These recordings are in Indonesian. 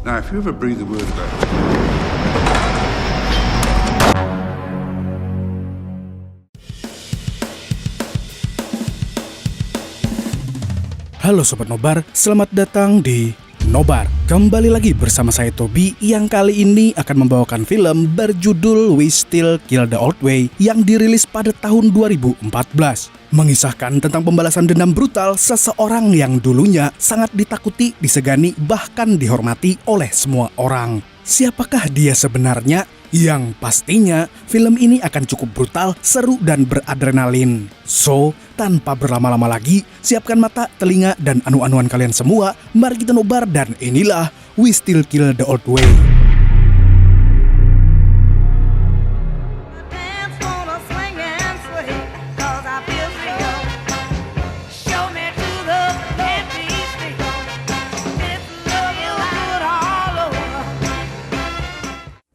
Now, if you ever breathe a word about it, halo Sobat Nobar, selamat datang di Nobar. Kembali lagi bersama saya Tobi yang kali ini akan membawakan film berjudul We Still Kill the Old Way yang dirilis pada tahun 2014. Mengisahkan tentang pembalasan dendam brutal seseorang yang dulunya sangat ditakuti, disegani, bahkan dihormati oleh semua orang. Siapakah dia sebenarnya? Yang pastinya film ini akan cukup brutal, seru, dan beradrenalin. So, tanpa berlama-lama lagi, siapkan mata, telinga, dan anu-anuan kalian semua. Mari kita nobar dan inilah We Still Kill the Old Way.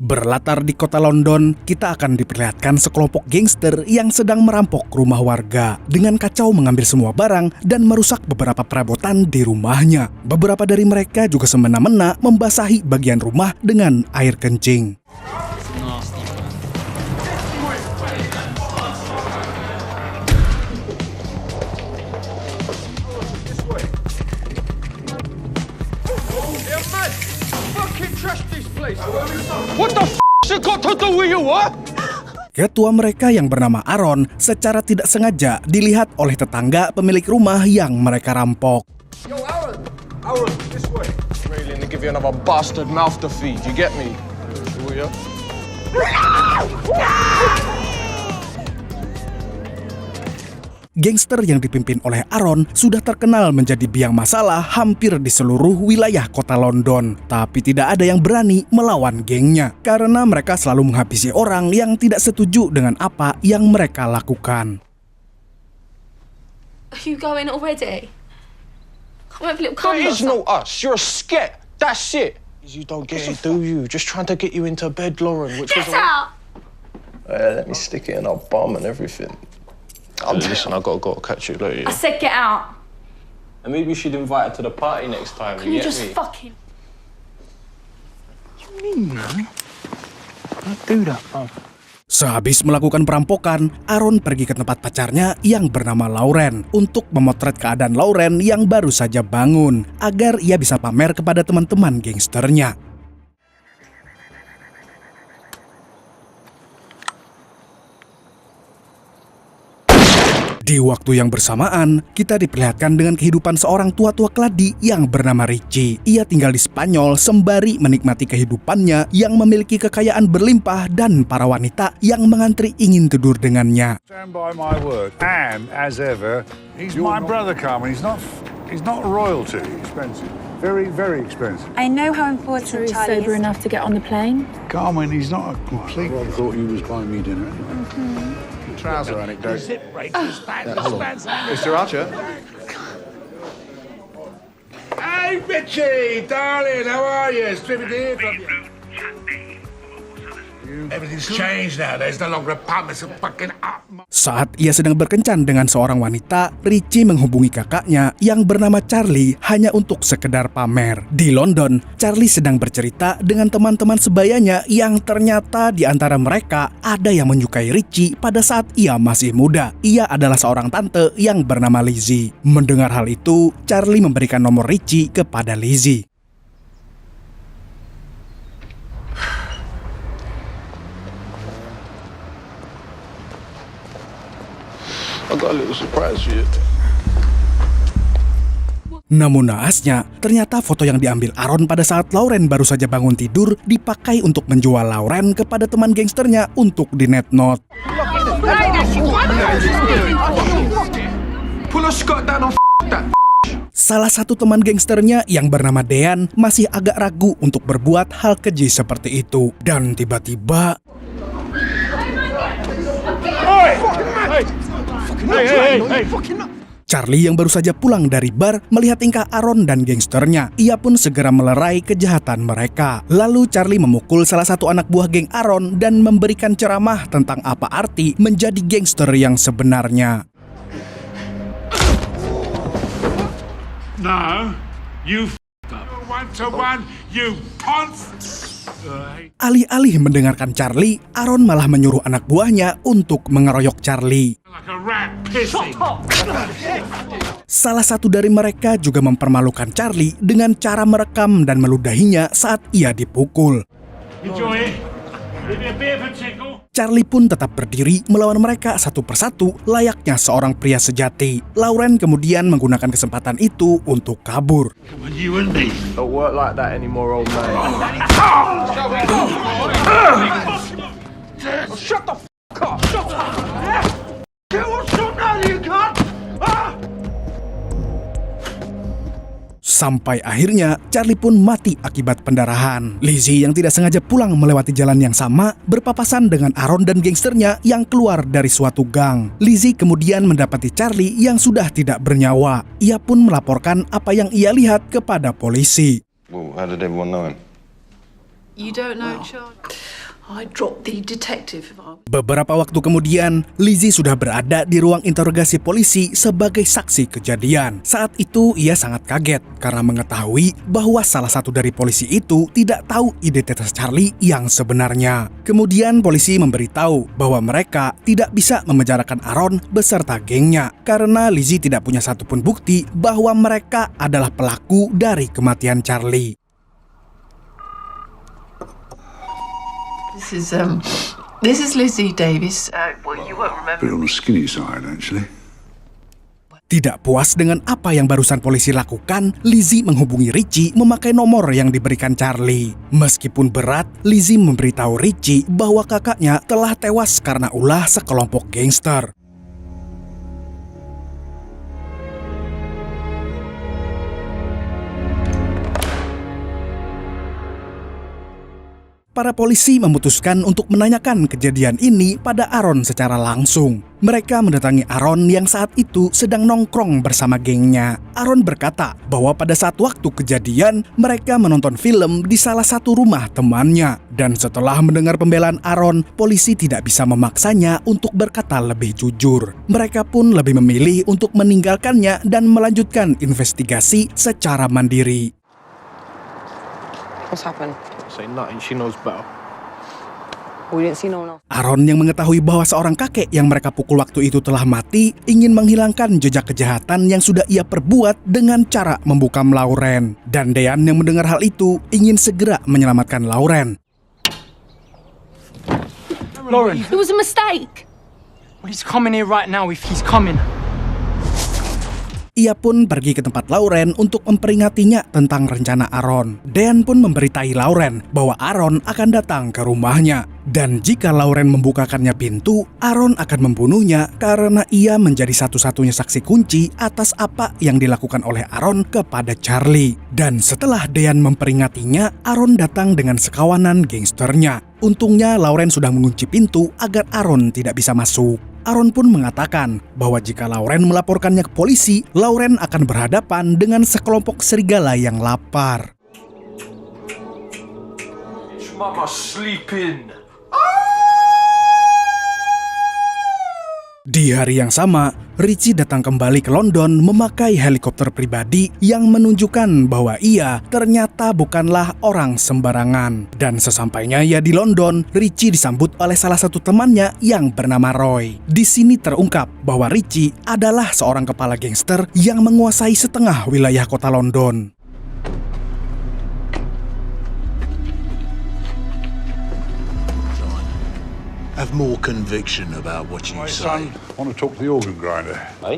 Berlatar di kota London, kita akan diperlihatkan sekelompok gangster yang sedang merampok rumah warga dengan kacau mengambil semua barang dan merusak beberapa perabotan di rumahnya. Beberapa dari mereka juga semena-mena membasahi bagian rumah dengan air kencing. What the f*** it got to do with you, what? Ketua mereka yang bernama Aaron secara tidak sengaja dilihat oleh tetangga pemilik rumah yang mereka rampok. Yo, Aaron, this way. Really, to give you another bastard mouth to feed, you get me? Will ya? Gangster yang dipimpin oleh Aaron sudah terkenal menjadi biang masalah hampir di seluruh wilayah kota London. Tapi tidak ada yang berani melawan gengnya karena mereka selalu menghabisi orang yang tidak setuju dengan apa yang mereka lakukan. Are you going already? Come over, little There cunt or is no something. us. You're a sket. That's it. You don't get it, do you? Just trying to get you into bed, Lauren. Which Get was out! let me stick it in our bum and everything. Listen, I gotta catch you later. I said get out. And maybe you should invite her to the party next time. Can you just fucking... Sehabis melakukan perampokan, Aaron pergi ke tempat pacarnya yang bernama Lauren untuk memotret keadaan Lauren yang baru saja bangun agar ia bisa pamer kepada teman-teman gangsternya. Di waktu yang bersamaan, kita diperlihatkan dengan kehidupan seorang tua-tua keladi yang bernama Richie. Ia tinggal di Spanyol sembari menikmati kehidupannya yang memiliki kekayaan berlimpah dan para wanita yang mengantri ingin tidur dengannya. Stand by my word. And as ever, he's my brother, Carmen. He's not royalty. Expensive. Very, very expensive. I know how important He's Charlie sober is. enough to get on the plane. Carmen, he's not a complete. I thought you was buying me dinner anyway. Trouser anecdote. Mr. Archer. Hey, Richie, darling, how are you? It's good to hear from you. Everything's changed now. There's no longer apartments and fucking up. Saat ia sedang berkencan dengan seorang wanita, Richie menghubungi kakaknya yang bernama Charlie hanya untuk sekedar pamer. Di London, Charlie sedang bercerita dengan teman-teman sebayanya yang ternyata di antara mereka ada yang menyukai Richie pada saat ia masih muda. Ia adalah seorang tante yang bernama Lizzie. Mendengar hal itu, Charlie memberikan nomor Richie kepada Lizzie. I got a little surprise for you. Namun naasnya, ternyata foto yang diambil Aaron pada saat Lauren baru saja bangun tidur dipakai untuk menjual Lauren kepada teman gangsternya untuk di net note. Pull a Scott down on that. Salah satu teman gangsternya yang bernama Dean masih agak ragu untuk berbuat hal keji seperti itu. Dan tiba-tiba... Charlie yang baru saja pulang dari bar melihat tingkah Aaron dan gangsternya. Ia pun segera melerai kejahatan mereka. Lalu Charlie memukul salah satu anak buah geng Aaron dan memberikan ceramah tentang apa arti menjadi gangster yang sebenarnya. No, you f***ed up. 1-to-1, you ponce! Alih-alih mendengarkan Charlie, Aaron malah menyuruh anak buahnya untuk mengeroyok Charlie. Like a rat pissing. Salah satu dari mereka juga mempermalukan Charlie dengan cara merekam dan meludahinya saat ia dipukul. Enjoy it. Give me a bit of a tickle. Charlie pun tetap berdiri melawan mereka satu persatu layaknya seorang pria sejati. Lauren kemudian menggunakan kesempatan itu untuk kabur. Come on, you and me. Don't work like that anymore, old man. Shut the fuck up! Shut the fuck up! Get what's up now, you cunt! Sampai akhirnya Charlie pun mati akibat pendarahan. Lizzie yang tidak sengaja pulang melewati jalan yang sama berpapasan dengan Aaron dan gangsternya yang keluar dari suatu gang. Lizzie kemudian mendapati Charlie yang sudah tidak bernyawa. Ia pun melaporkan apa yang ia lihat kepada polisi. Well, how did everyone know him? You don't know, Charlie? I dropped the detective. Beberapa waktu kemudian, Lizzie sudah berada di ruang interogasi polisi sebagai saksi kejadian. Saat itu ia sangat kaget karena mengetahui bahwa salah satu dari polisi itu tidak tahu identitas Charlie yang sebenarnya. Kemudian polisi memberitahu bahwa mereka tidak bisa memenjarakan Aaron beserta gengnya karena Lizzie tidak punya satupun bukti bahwa mereka adalah pelaku dari kematian Charlie. This is Lizzie Davis. Well, you won't remember. Bit on the skinny side, actually. Tidak puas dengan apa yang barusan polisi lakukan, Lizzie menghubungi Richie memakai nomor yang diberikan Charlie. Meskipun berat, Lizzie memberitahu Richie bahwa kakaknya telah tewas karena ulah sekelompok gangster. Para polisi memutuskan untuk menanyakan kejadian ini pada Aaron secara langsung. Mereka mendatangi Aaron yang saat itu sedang nongkrong bersama gengnya. Aaron berkata bahwa pada saat waktu kejadian, mereka menonton film di salah satu rumah temannya. Dan setelah mendengar pembelaan Aaron, polisi tidak bisa memaksanya untuk berkata lebih jujur. Mereka pun lebih memilih untuk meninggalkannya dan melanjutkan investigasi secara mandiri. What's happened? Say nothing, she knows better. We didn't see no one else. Aaron yang mengetahui bahwa seorang kakek yang mereka pukul waktu itu telah mati, ingin menghilangkan jejak kejahatan yang sudah ia perbuat dengan cara membukam Lauren. Dan Dean yang mendengar hal itu ingin segera menyelamatkan Lauren. Lauren, It was a mistake. well, he's coming here right now if he's coming. Ia pun pergi ke tempat Lauren untuk memperingatinya tentang rencana Aaron. Dan pun memberitahu Lauren bahwa Aaron akan datang ke rumahnya. Dan jika Lauren membukakannya pintu, Aaron akan membunuhnya karena ia menjadi satu-satunya saksi kunci atas apa yang dilakukan oleh Aaron kepada Charlie. Dan setelah Dean memperingatinya, Aaron datang dengan sekawanan gangsternya. Untungnya Lauren sudah mengunci pintu agar Aaron tidak bisa masuk. Aaron pun mengatakan bahwa jika Lauren melaporkannya ke polisi, Lauren akan berhadapan dengan sekelompok serigala yang lapar. Mama sleeping. Di hari yang sama, Richie datang kembali ke London memakai helikopter pribadi yang menunjukkan bahwa ia ternyata bukanlah orang sembarangan. Dan sesampainya ia di London, Richie disambut oleh salah satu temannya yang bernama Roy. Di sini terungkap bahwa Richie adalah seorang kepala gangster yang menguasai setengah wilayah kota London. Have more conviction about what you My say. son, want to talk to the organ grinder. Hey?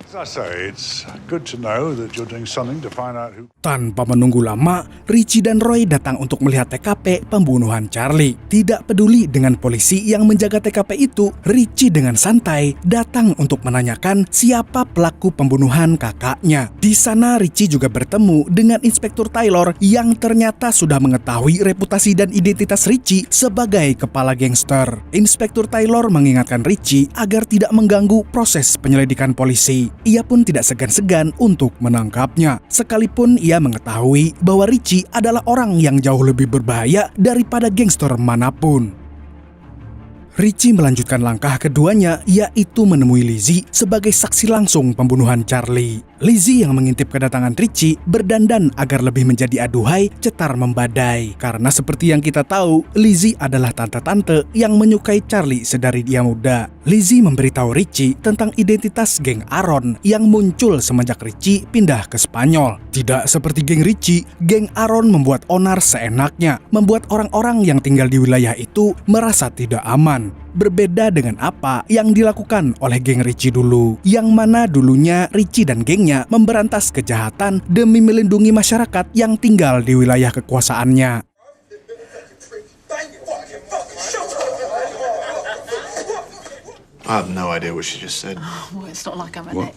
As I say, it's good to know that you're doing something to find out who... Tanpa menunggu lama, Richie dan Roy datang untuk melihat TKP pembunuhan Charlie. Tidak peduli dengan polisi yang menjaga TKP itu, Richie dengan santai datang untuk menanyakan siapa pelaku pembunuhan kakaknya. Di sana Richie juga bertemu dengan Inspektur Taylor yang ternyata sudah mengetahui reputasi dan identitas Richie sebagai kepala gangster. Inspektur Taylor mengingatkan Richie agar tidak mengganggu proses penyelidikan polisi. Ia pun tidak segan-segan untuk menangkapnya, sekalipun ia mengetahui bahwa Richie adalah orang yang jauh lebih berbahaya daripada gangster manapun. Richie melanjutkan langkah keduanya, yaitu menemui Lizzie sebagai saksi langsung pembunuhan Charlie. Lizzie yang mengintip kedatangan Richie berdandan agar lebih menjadi aduhai cetar membadai. Karena seperti yang kita tahu, Lizzie adalah tante-tante yang menyukai Charlie sedari dia muda. Lizzie memberitahu Richie tentang identitas geng Aaron yang muncul semenjak Richie pindah ke Spanyol. Tidak seperti geng Richie, geng Aaron membuat onar seenaknya, membuat orang-orang yang tinggal di wilayah itu merasa tidak aman. Berbeda dengan apa yang dilakukan oleh geng Richie dulu, yang mana dulunya Richie dan gengnya memberantas kejahatan demi melindungi masyarakat yang tinggal di wilayah kekuasaannya. I have no idea what she just said. Well, it's not like I'm an ex.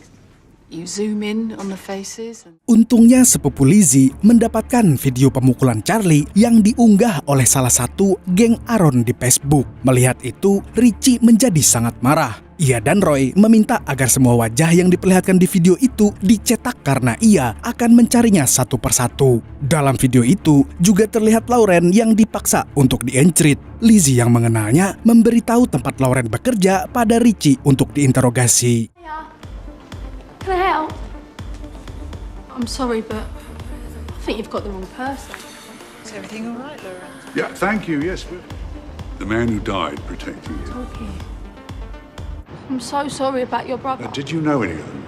You zoom in on the faces and... Untungnya sepupu Lizzie mendapatkan video pemukulan Charlie yang diunggah oleh salah satu geng Aaron di Facebook. Melihat itu, Richie menjadi sangat marah. Ia dan Roy meminta agar semua wajah yang diperlihatkan di video itu dicetak karena ia akan mencarinya satu persatu. Dalam video itu juga terlihat Lauren yang dipaksa untuk diencrit. Lizzie yang mengenalnya memberitahu tempat Lauren bekerja pada Richie untuk diinterogasi. Can I help? I'm sorry, but I think you've got the wrong person. Is everything all right, Lauren? Yeah, thank you. Yes. The man who died protecting you. Okay. I'm so sorry about your brother. Did you know any of them?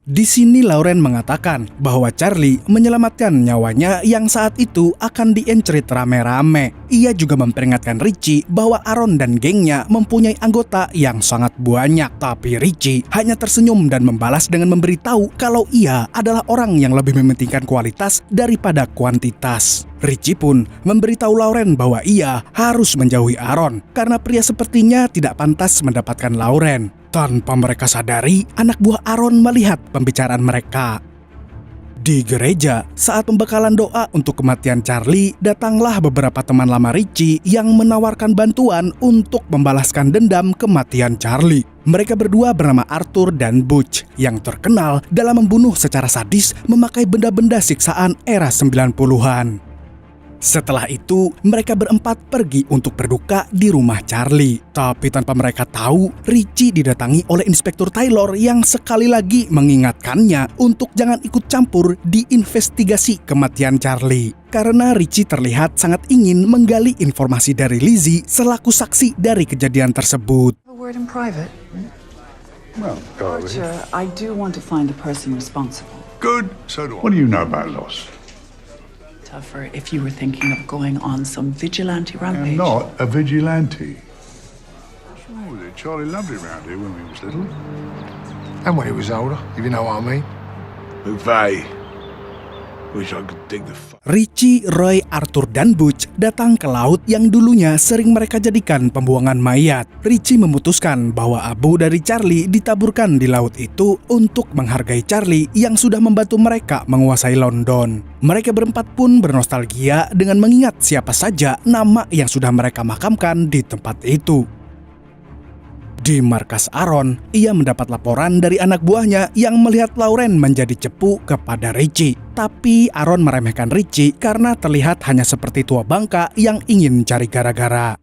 Di sini Lauren mengatakan bahwa Charlie menyelamatkan nyawanya yang saat itu akan diencrit rame-rame. Ia juga memperingatkan Richie bahwa Aaron dan gengnya mempunyai anggota yang sangat banyak. Tapi Richie hanya tersenyum dan membalas dengan memberitahu kalau ia adalah orang yang lebih mementingkan kualitas daripada kuantitas. Richie pun memberitahu Lauren bahwa ia harus menjauhi Aaron karena pria sepertinya tidak pantas mendapatkan Lauren. Tanpa mereka sadari, anak buah Aaron melihat pembicaraan mereka. Di gereja, saat pembekalan doa untuk kematian Charlie, datanglah beberapa teman lama Richie yang menawarkan bantuan untuk membalaskan dendam kematian Charlie. Mereka berdua bernama Arthur dan Butch, yang terkenal dalam membunuh secara sadis memakai benda-benda siksaan era 90-an. Setelah itu, mereka berempat pergi untuk berduka di rumah Charlie. Tapi tanpa mereka tahu, Richie didatangi oleh Inspektur Taylor yang sekali lagi mengingatkannya untuk jangan ikut campur di investigasi kematian Charlie. Karena Richie terlihat sangat ingin menggali informasi dari Lizzie selaku saksi dari kejadian tersebut. A word in private. Well, go with it. Archer, I do want to find the person responsible. Good. So do I. What do you know about Lost? Tougher if you were thinking of going on some vigilante I'm rampage. not a vigilante. What's wrong with it? Charlie loved it round here when we was little. And when he was older, if you know what I mean. McVeigh. Wish I could dig the Richie, Roy, Arthur, dan Butch datang ke laut yang dulunya sering mereka jadikan pembuangan mayat. Richie memutuskan bahwa abu dari Charlie ditaburkan di laut itu untuk menghargai Charlie yang sudah membantu mereka menguasai London. Mereka berempat pun bernostalgia dengan mengingat siapa saja nama yang sudah mereka makamkan di tempat itu. Di markas Aaron, ia mendapat laporan dari anak buahnya yang melihat Lauren menjadi cepu kepada Richie. Tapi Aaron meremehkan Richie karena terlihat hanya seperti tua bangka yang ingin cari gara-gara.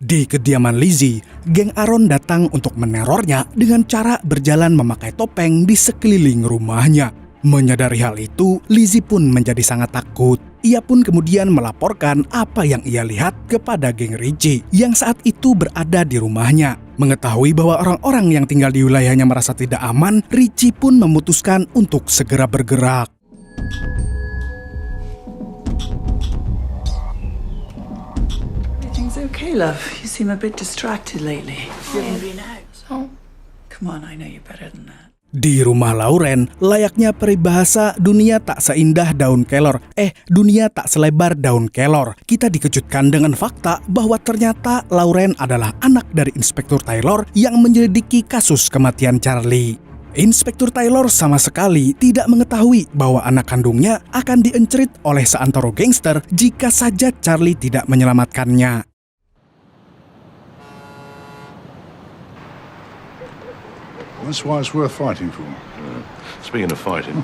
Di kediaman Lizzie, geng Aaron datang untuk menerornya dengan cara berjalan memakai topeng di sekeliling rumahnya. Menyadari hal itu, Lizzie pun menjadi sangat takut. Ia pun kemudian melaporkan apa yang ia lihat kepada geng Richie yang saat itu berada di rumahnya. Mengetahui bahwa orang-orang yang tinggal di wilayahnya merasa tidak aman, Richie pun memutuskan untuk segera bergerak. Everything's okay, love. You seem a bit distracted lately. You haven't been out. Oh. Come on, I know you're better than that. Di rumah Lauren, layaknya peribahasa dunia tak seindah daun kelor. Dunia tak selebar daun kelor. Kita dikejutkan dengan fakta bahwa ternyata Lauren adalah anak dari Inspektur Taylor yang menyelidiki kasus kematian Charlie. Inspektur Taylor sama sekali tidak mengetahui bahwa anak kandungnya akan diencrit oleh seantero gangster jika saja Charlie tidak menyelamatkannya. That's why it's worth fighting for. Speaking of fighting.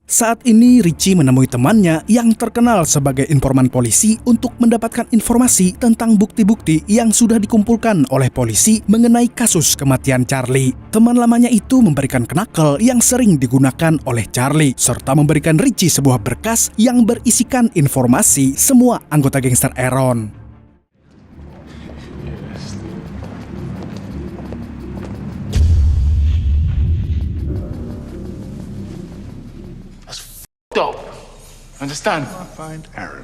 Saat ini Richie menemui temannya yang terkenal sebagai informan polisi untuk mendapatkan informasi tentang bukti-bukti yang sudah dikumpulkan oleh polisi mengenai kasus kematian Charlie. Teman lamanya itu memberikan knuckle yang sering digunakan oleh Charlie, serta memberikan Richie sebuah berkas yang berisikan informasi semua anggota gangster Aaron. Understand? Find Aaron.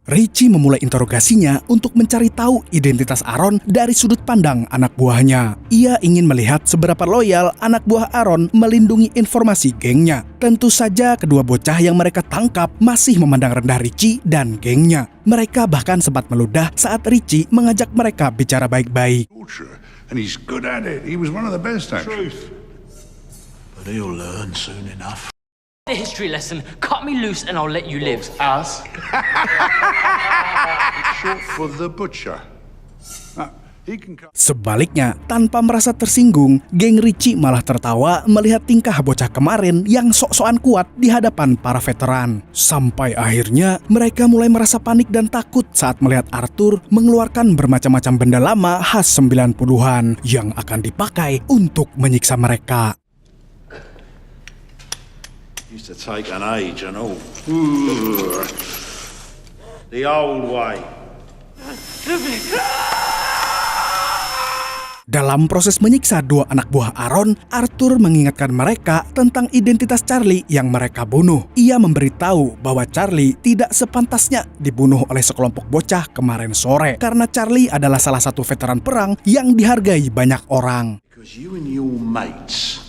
Richie memulai interogasinya untuk mencari tahu identitas Aaron dari sudut pandang anak buahnya. Ia ingin melihat seberapa loyal anak buah Aaron melindungi informasi gengnya. Tentu saja kedua bocah yang mereka tangkap masih memandang rendah Richie dan gengnya. Mereka bahkan sempat meludah saat Richie mengajak mereka bicara baik-baik. And he's good at it. He was one of the best, actually. But he'll learn soon enough. The history lesson. Cut me loose and I'll let you live. Us? Short for the butcher. Sebaliknya, tanpa merasa tersinggung, geng Richie malah tertawa melihat tingkah bocah kemarin yang sok-sokan kuat di hadapan para veteran. Sampai akhirnya, mereka mulai merasa panik dan takut saat melihat Arthur mengeluarkan bermacam-macam benda lama khas 90-an yang akan dipakai untuk menyiksa mereka. Used to take an age and all. The old way. Dalam proses menyiksa dua anak buah Aaron, Arthur mengingatkan mereka tentang identitas Charlie yang mereka bunuh. Ia memberitahu bahwa Charlie tidak sepantasnya dibunuh oleh sekelompok bocah kemarin sore, karena Charlie adalah salah satu veteran perang yang dihargai banyak orang. Because you and your mates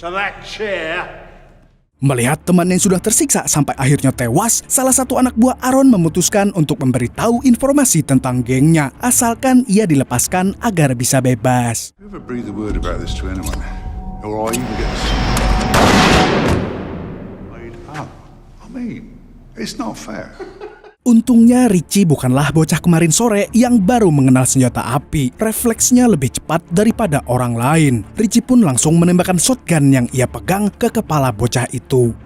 to that chair. Melihat teman yang sudah tersiksa sampai akhirnya tewas, salah satu anak buah Aaron memutuskan untuk memberitahu informasi tentang gengnya, asalkan ia dilepaskan agar bisa bebas. Never breathe a word about this to anyone, or I even get made up. I mean, it's not fair. Untungnya Richie bukanlah bocah kemarin sore yang baru mengenal senjata api. Refleksnya lebih cepat daripada orang lain. Richie pun langsung menembakkan shotgun yang ia pegang ke kepala bocah itu.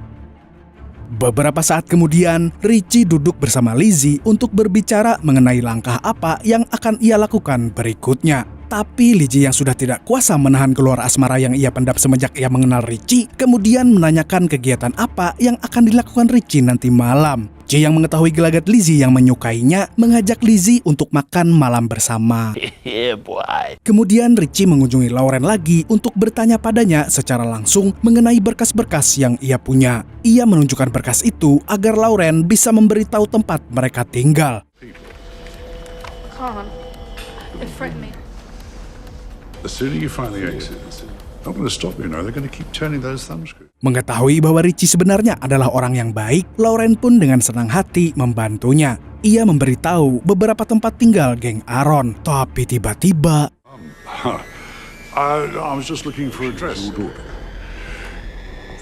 Beberapa saat kemudian, Richie duduk bersama Lizzie untuk berbicara mengenai langkah apa yang akan ia lakukan berikutnya. Tapi Lizzie yang sudah tidak kuasa menahan keluar asmara yang ia pendam semenjak ia mengenal Richie, kemudian menanyakan kegiatan apa yang akan dilakukan Richie nanti malam. Richie yang mengetahui gelagat Lizzie yang menyukainya, mengajak Lizzie untuk makan malam bersama. Kemudian Richie mengunjungi Lauren lagi untuk bertanya padanya secara langsung mengenai berkas-berkas yang ia punya. Ia menunjukkan berkas itu agar Lauren bisa memberitahu tempat mereka tinggal. Can't. They threaten me. The sooner you find the exit, not going to stop you now. They're going to keep turning those thumbscrews. Mengetahui bahwa Richie sebenarnya adalah orang yang baik, Lauren pun dengan senang hati membantunya. Ia memberitahu beberapa tempat tinggal geng Aaron, tapi tiba-tiba I was just looking for a dress.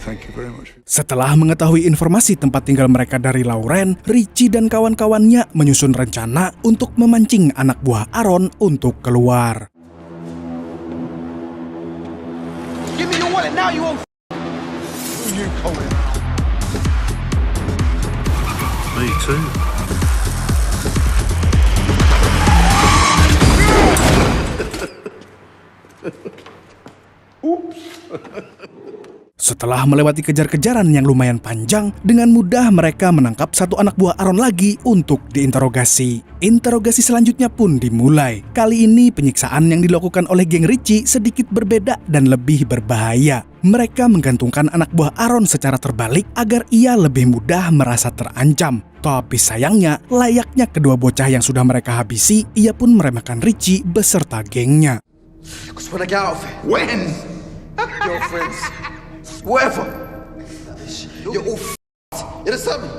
Thank you very much. Setelah mengetahui informasi tempat tinggal mereka dari Lauren, Richie dan kawan-kawannya menyusun rencana untuk memancing anak buah Aaron untuk keluar. Give me your wallet now, you won't. Who you calling? Me too. Oops. Setelah melewati kejar-kejaran yang lumayan panjang, dengan mudah mereka menangkap satu anak buah Aaron lagi untuk diinterogasi. Interogasi selanjutnya pun dimulai. Kali ini penyiksaan yang dilakukan oleh geng Richie sedikit berbeda dan lebih berbahaya. Mereka menggantungkan anak buah Aaron secara terbalik agar ia lebih mudah merasa terancam. Tapi sayangnya, layaknya kedua bocah yang sudah mereka habisi, ia pun meremehkan Richie beserta gengnya. Because when I get out of it, when girlfriends, whatever, you're all f***ed. You understand me?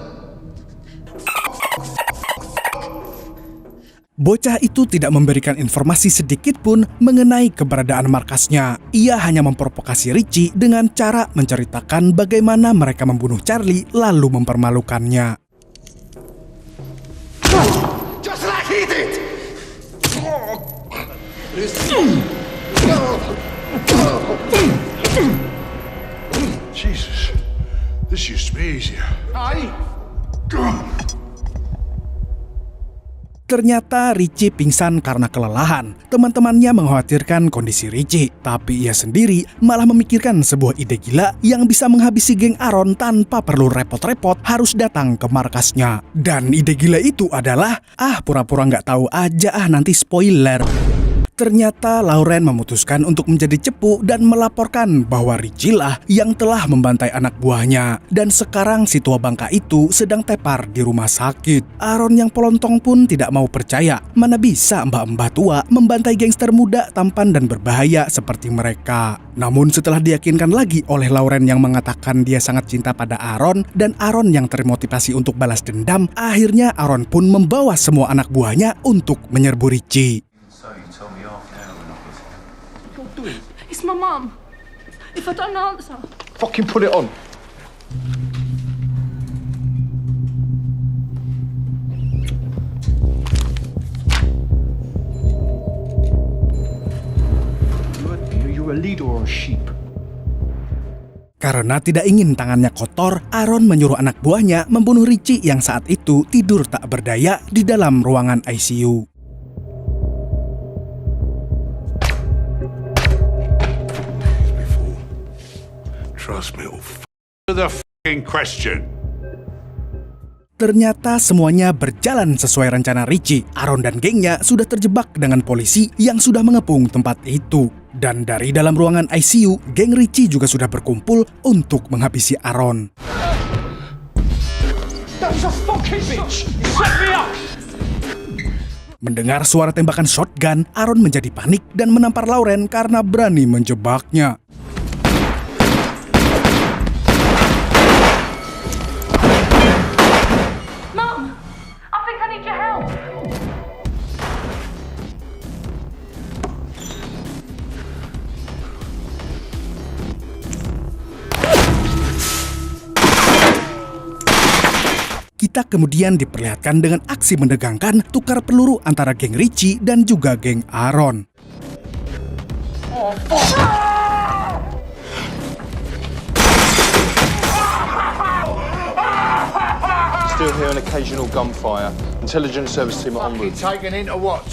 Bocah itu tidak memberikan informasi sedikit pun mengenai keberadaan markasnya. Ia hanya memprovokasi Richie dengan cara menceritakan bagaimana mereka membunuh Charlie lalu mempermalukannya. Just like he did. Jesus, this used to be easier. Ternyata Richie pingsan karena kelelahan. Teman-temannya mengkhawatirkan kondisi Richie, tapi ia sendiri malah memikirkan sebuah ide gila yang bisa menghabisi geng Aaron tanpa perlu repot-repot harus datang ke markasnya. Dan ide gila itu adalah, pura-pura nggak tahu aja nanti spoiler. Ternyata Lauren memutuskan untuk menjadi cepu dan melaporkan bahwa Richie lah yang telah membantai anak buahnya. Dan sekarang si tua bangka itu sedang tepar di rumah sakit. Aaron yang pelontong pun tidak mau percaya. Mana bisa mbak-mbak tua membantai gangster muda tampan dan berbahaya seperti mereka. Namun setelah diyakinkan lagi oleh Lauren yang mengatakan dia sangat cinta pada Aaron, dan Aaron yang termotivasi untuk balas dendam, akhirnya Aaron pun membawa semua anak buahnya untuk menyerbu Richie. It's my mum. If I don't answer... Fucking put it on. You're a leader or a sheep? Karena tidak ingin tangannya kotor, Aaron menyuruh anak buahnya membunuh Richie yang saat itu tidur tak berdaya di dalam ruangan ICU. Trust me, the fucking question. Ternyata semuanya berjalan sesuai rencana Richie. Aaron dan gengnya sudah terjebak dengan polisi yang sudah mengepung tempat itu. Dan dari dalam ruangan ICU, geng Richie juga sudah berkumpul untuk menghabisi Aaron. Mendengar suara tembakan shotgun, Aaron menjadi panik dan menampar Lauren karena berani menjebaknya. Kita kemudian diperlihatkan dengan aksi menegangkan tukar peluru antara geng Richie dan juga geng Aaron. Still hear an occasional gunfire. Intelligence service team are en route. Taken into what?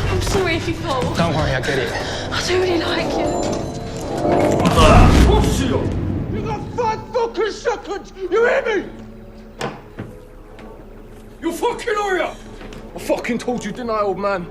I'm sorry if you fall. Don't worry, I get it. I do really like you. You got 5 fucking seconds! You hear me? You fucking hurry up! I fucking told you, didn't I, old man?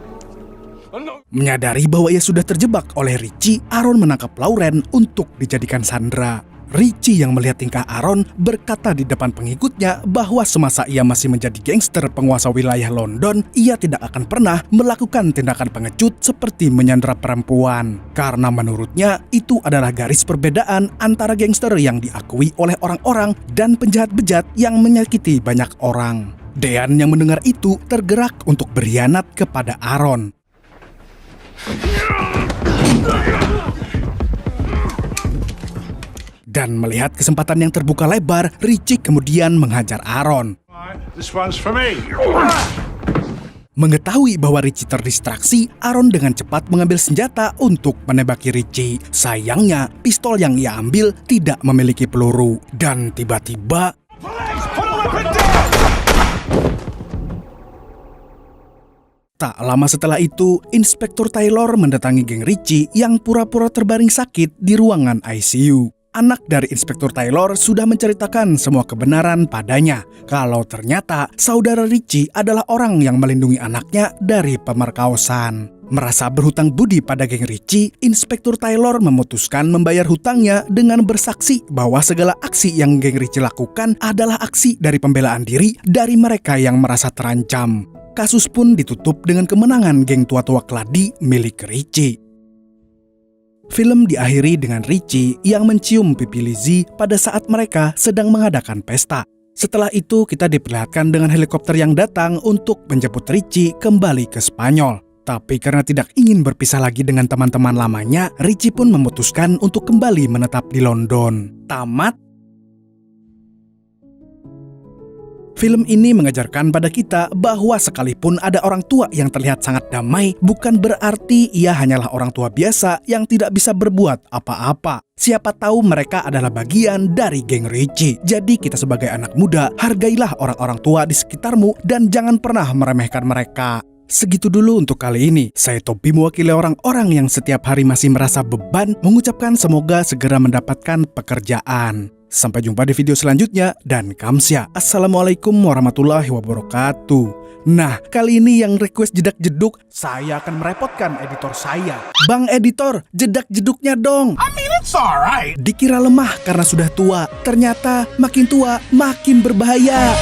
Menyadari bahwa ia sudah terjebak oleh Richie, Aaron menangkap Lauren untuk dijadikan sandera. Richie yang melihat tingkah Aaron berkata di depan pengikutnya bahwa semasa ia masih menjadi gangster penguasa wilayah London, ia tidak akan pernah melakukan tindakan pengecut seperti menyandera perempuan. Karena menurutnya itu adalah garis perbedaan antara gangster yang diakui oleh orang-orang dan penjahat bejat yang menyakiti banyak orang. Dean yang mendengar itu tergerak untuk berkhianat kepada Aaron. Dan melihat kesempatan yang terbuka lebar, Richie kemudian menghajar Aaron. This one's for me. Mengetahui bahwa Richie terdistraksi, Aaron dengan cepat mengambil senjata untuk menembaki Richie. Sayangnya, pistol yang ia ambil tidak memiliki peluru. Dan tiba-tiba... Tak lama setelah itu, Inspektur Taylor mendatangi geng Richie yang pura-pura terbaring sakit di ruangan ICU. Anak dari Inspektur Taylor sudah menceritakan semua kebenaran padanya, kalau ternyata saudara Richie adalah orang yang melindungi anaknya dari pemerkosaan. Merasa berhutang budi pada geng Richie, Inspektur Taylor memutuskan membayar hutangnya dengan bersaksi bahwa segala aksi yang geng Richie lakukan adalah aksi dari pembelaan diri dari mereka yang merasa terancam. Kasus pun ditutup dengan kemenangan geng tua-tua keladi milik Richie. Film diakhiri dengan Richie yang mencium pipi Lizzie pada saat mereka sedang mengadakan pesta. Setelah itu kita diperlihatkan dengan helikopter yang datang untuk menjemput Richie kembali ke Spanyol. Tapi karena tidak ingin berpisah lagi dengan teman-teman lamanya, Richie pun memutuskan untuk kembali menetap di London. Tamat. Film ini mengajarkan pada kita bahwa sekalipun ada orang tua yang terlihat sangat damai, bukan berarti ia hanyalah orang tua biasa yang tidak bisa berbuat apa-apa. Siapa tahu mereka adalah bagian dari geng Richie. Jadi kita sebagai anak muda, hargailah orang-orang tua di sekitarmu dan jangan pernah meremehkan mereka. Segitu dulu untuk kali ini. Saya Tobi mewakili orang-orang yang setiap hari masih merasa beban, mengucapkan semoga segera mendapatkan pekerjaan. Sampai jumpa di video selanjutnya dan kamsya. Assalamualaikum warahmatullahi wabarakatuh. Nah, kali ini yang request jedak-jeduk, saya akan merepotkan editor saya. Bang editor, jedak-jeduknya dong. I mean, it's alright. Dikira lemah karena sudah tua, ternyata makin tua makin berbahaya.